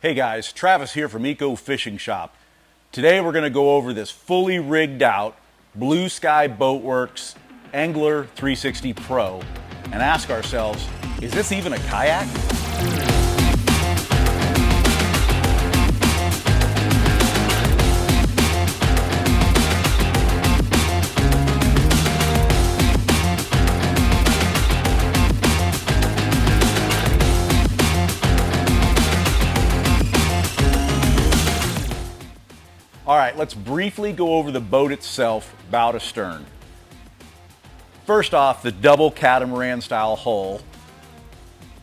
Hey guys, Travis here from Eco Fishing Shop. Today we're going to go over this fully rigged out Blue Sky Boatworks Angler 360 Pro and ask ourselves, is this even a kayak? All right, let's briefly go over the boat itself, bow to stern. First off, the double catamaran style hull,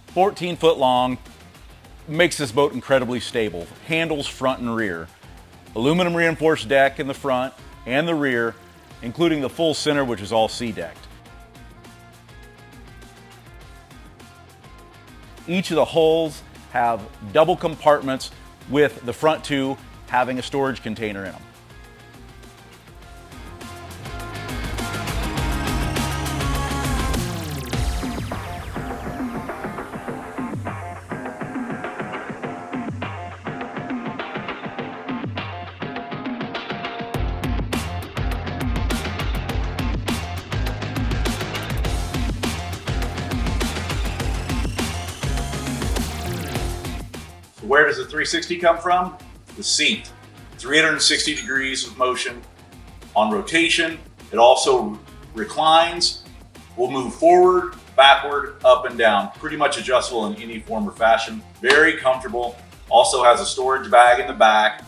14 foot long, makes this boat incredibly stable. Handles front and rear. Aluminum reinforced deck in the front and the rear, including the full center, which is all sea-decked. Each of the hulls have double compartments with the front two having a storage container in them. So where does the 360 come from? The seat, 360 degrees of motion on rotation. It also reclines, will move forward, backward, up and down, pretty much adjustable in any form or fashion. Very comfortable. Also has a storage bag in the back.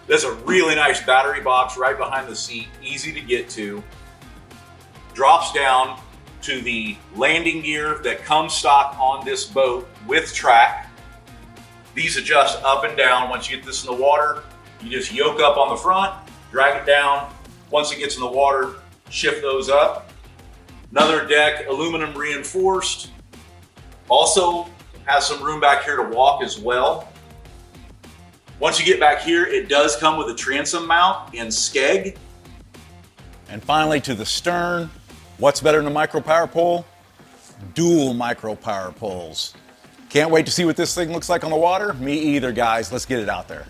There's a really nice battery box right behind the seat, easy to get to. Drops down to the landing gear that comes stock on this boat with track. These adjust up and down. Once you get this in the water, you just yoke up on the front, drag it down. Once it gets in the water, shift those up. Another deck, aluminum reinforced. Also has some room back here to walk as well. Once you get back here, it does come with a transom mount in skeg. And finally to the stern, what's better than a micro power pole? Dual micro power poles. Can't wait to see what this thing looks like on the water. Me either, guys. Let's get it out there.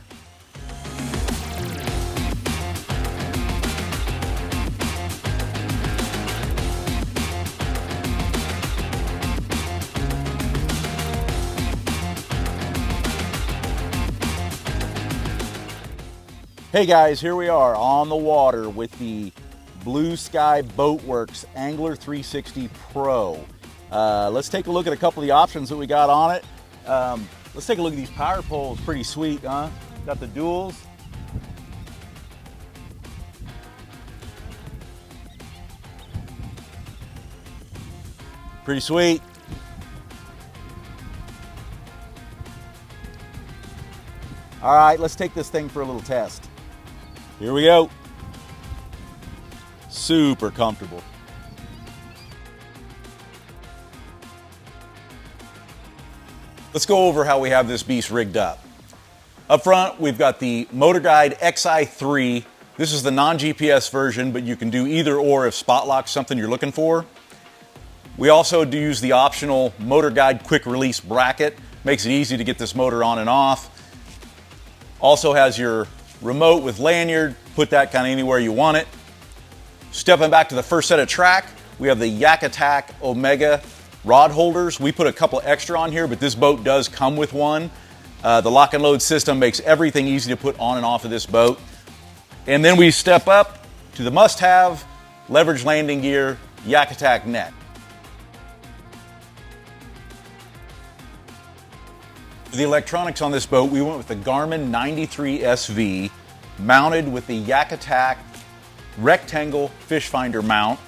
Hey guys, here we are on the water with the Blue Sky Boatworks Angler 360 Pro. Let's take a look at a couple of the options that we got on it. Let's take a look at these power poles. Pretty sweet, huh? Got the duals. Pretty sweet. All right, let's take this thing for a little test. Here we go. Super comfortable. Let's go over how we have this beast rigged up. Up front, we've got the MotorGuide Xi3. This is the non-GPS version, but you can do either or if spot lock's something you're looking for. We also do use the optional MotorGuide quick release bracket. Makes it easy to get this motor on and off. Also has your remote with lanyard. Put that kind of anywhere you want it. Stepping back to the first set of track, we have the YakAttack Omega rod holders. We put a couple extra on here, but this boat does come with one. The lock and load system makes everything easy to put on and off of this boat. And then we step up to the must-have leverage landing gear YakAttack net. For the electronics on this boat, we went with the Garmin 93 SV mounted with the YakAttack rectangle fish finder mount.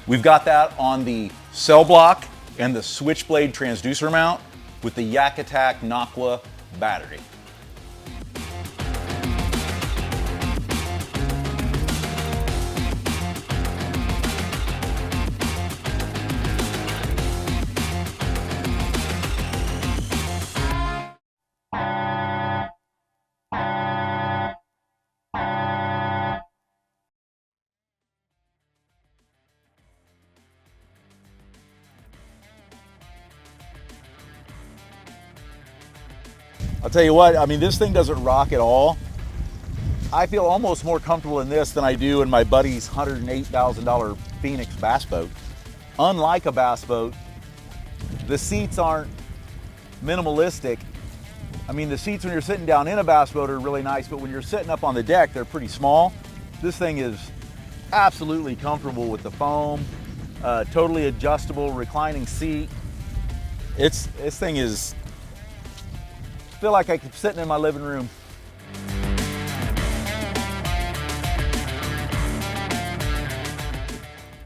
We've got that on the Cellblok and the switchblade transducer mount with the YakAttack Naqua battery. I'll tell you what, I mean, this thing doesn't rock at all. I feel almost more comfortable in this than I do in my buddy's $108,000 Phoenix bass boat. Unlike a bass boat, the seats aren't minimalistic. I mean, the seats when you're sitting down in a bass boat are really nice, but when you're sitting up on the deck, they're pretty small. This thing is absolutely comfortable with the foam, totally adjustable, reclining seat. This thing is, I feel like I'm sitting in my living room.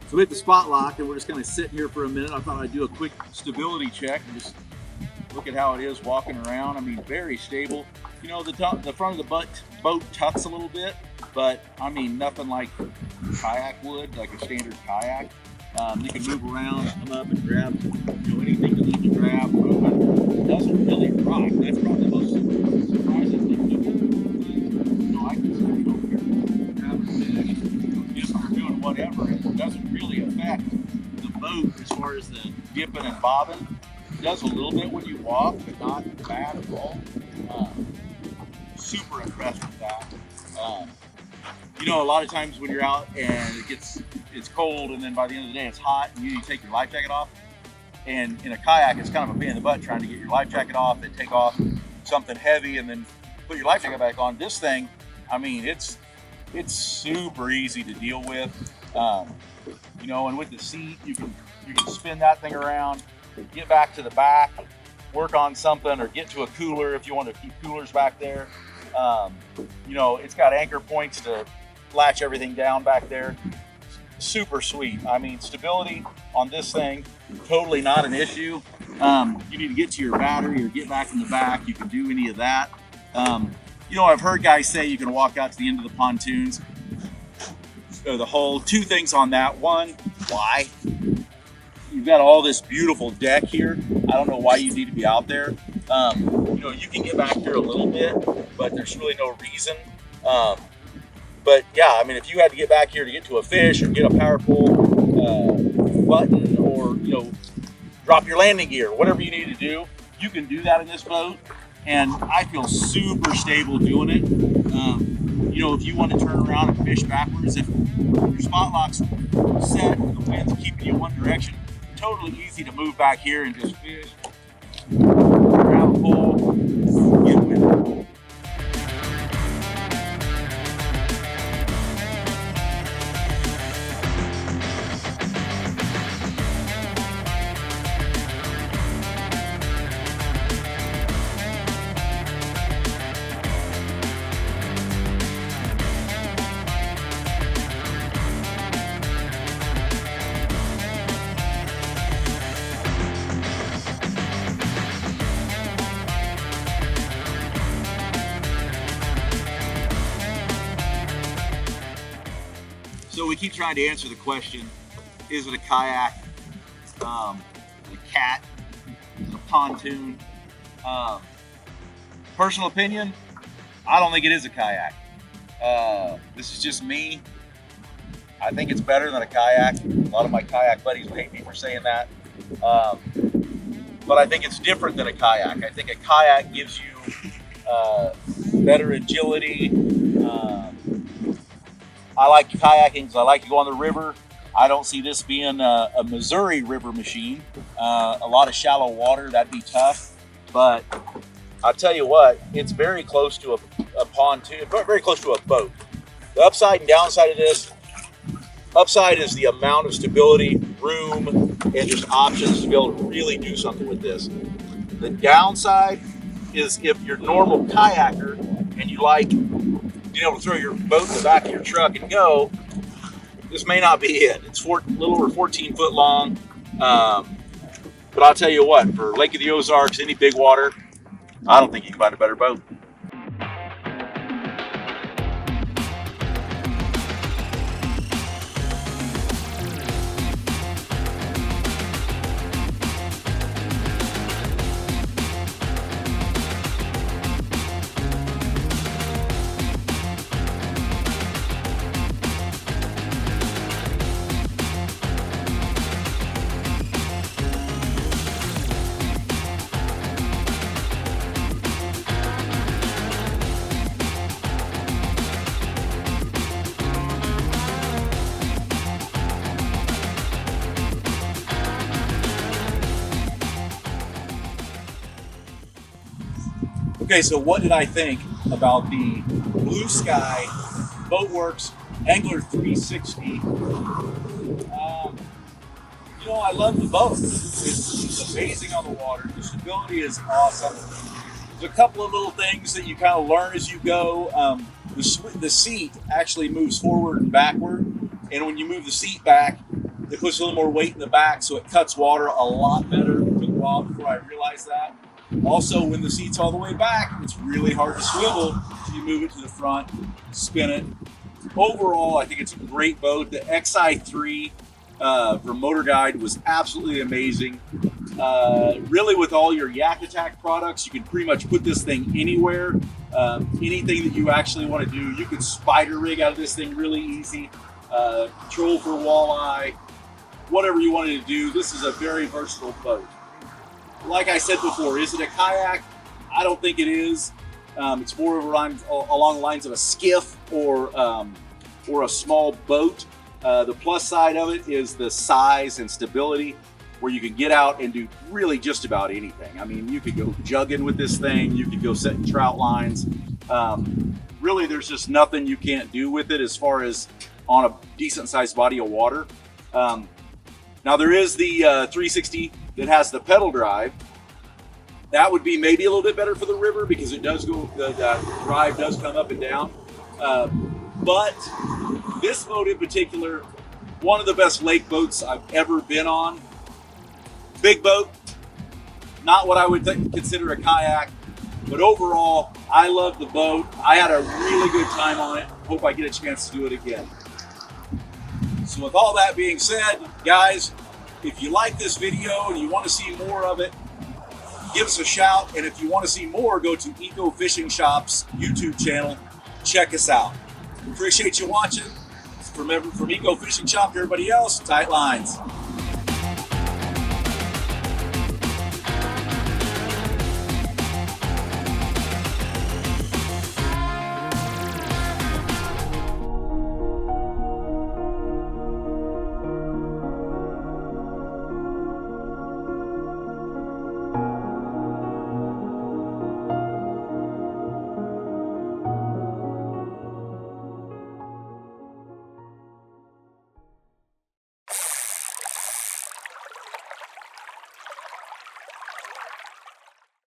So we hit the spot lock and we're just kind of sitting here for a minute. I thought I'd do a quick stability check and just look at how it is walking around. I mean, very stable. You know, the front of the boat tucks a little bit, but I mean, nothing like kayak would, like a standard kayak. You can move around, come up and grab, you know, anything you need to grab. It doesn't really rock. That's probably the most surprising thing to me. You know, I can sit over here, grab a fish, dip or doing whatever. It doesn't really affect the boat as far as the dipping and bobbing. It does a little bit when you walk, but not bad at all. Super impressed with that. You know, a lot of times when you're out and it's cold, and then by the end of the day it's hot, and you take your life jacket off. And in a kayak, it's kind of a pain in the butt trying to get your life jacket off and take off something heavy and then put your life jacket back on. This thing, I mean, it's super easy to deal with. You know, and with the seat, you can spin that thing around, get back to the back, work on something, or get to a cooler if you want to keep coolers back there. You know, it's got anchor points to latch everything down back there. Super sweet. I mean, stability on this thing, totally not an issue. You need to get to your battery or get back in the back. You can do any of that. You know, I've heard guys say you can walk out to the end of the pontoons or the hull. Two things on that. One, why? You've got all this beautiful deck here. I don't know why you need to be out there. You know, you can get back here a little bit, but there's really no reason. But yeah, I mean, if you had to get back here to get to a fish or get a power pull button, or, you know, drop your landing gear, whatever you need to do, you can do that in this boat. And I feel super stable doing it. You know, if you want to turn around and fish backwards, if your spot lock's set and the wind's keeping you one direction, totally easy to move back here and just fish, grab a pole, get with it. So we keep trying to answer the question, is it a kayak, a cat, a pontoon? Personal opinion, I don't think it is a kayak. This is just me. I think it's better than a kayak. A lot of my kayak buddies hate me for saying that. But I think it's different than a kayak. I think a kayak gives you better agility. I like kayaking because I like to go on the river. I don't see this being a Missouri River machine. A lot of shallow water, that'd be tough. But I'll tell you what, it's very close to a pontoon, very close to a boat. The upside and downside of this, upside is the amount of stability, room, and just options to be able to really do something with this. The downside is if you're a normal kayaker and you like being able to throw your boat in the back of your truck and go, this may not be it. It's a little over 14 foot long. But I'll tell you what, for Lake of the Ozarks, any big water, I don't think you can find a better boat. Okay, so what did I think about the Blue Sky Boatworks Angler 360? You know, I love the boat. It's amazing on the water. The stability is awesome. There's a couple of little things that you kind of learn as you go. The seat actually moves forward and backward, and when you move the seat back, it puts a little more weight in the back, so it cuts water a lot better. It took a while before I realized that. Also, when the seat's all the way back, it's really hard to swivel, so you move it to the front, spin it. Overall, I think it's a great boat. The Xi3 from MotorGuide was absolutely amazing. Really, with all your YakAttack products, you can pretty much put this thing anywhere. Anything that you actually want to do, you can spider rig out of this thing really easy. Troll for walleye, whatever you wanted to do. This is a very versatile boat. Like I said before, is it a kayak? I don't think it is. It's more along the lines of a skiff or a small boat. The plus side of it is the size and stability, where you can get out and do really just about anything. I mean, you could go jugging with this thing, you could go setting trout lines. Really, there's just nothing you can't do with it as far as on a decent sized body of water. Now there is the 360 that has the pedal drive. That would be maybe a little bit better for the river because it does go, the drive does come up and down. But this boat in particular, one of the best lake boats I've ever been on. Big boat, not what I would consider a kayak, but overall, I love the boat. I had a really good time on it. Hope I get a chance to do it again. So with all that being said, guys, if you like this video and you want to see more of it, give us a shout. And if you want to see more, go to Eco Fishing Shop's YouTube channel. Check us out. Appreciate you watching. From Eco Fishing Shop to everybody else, tight lines.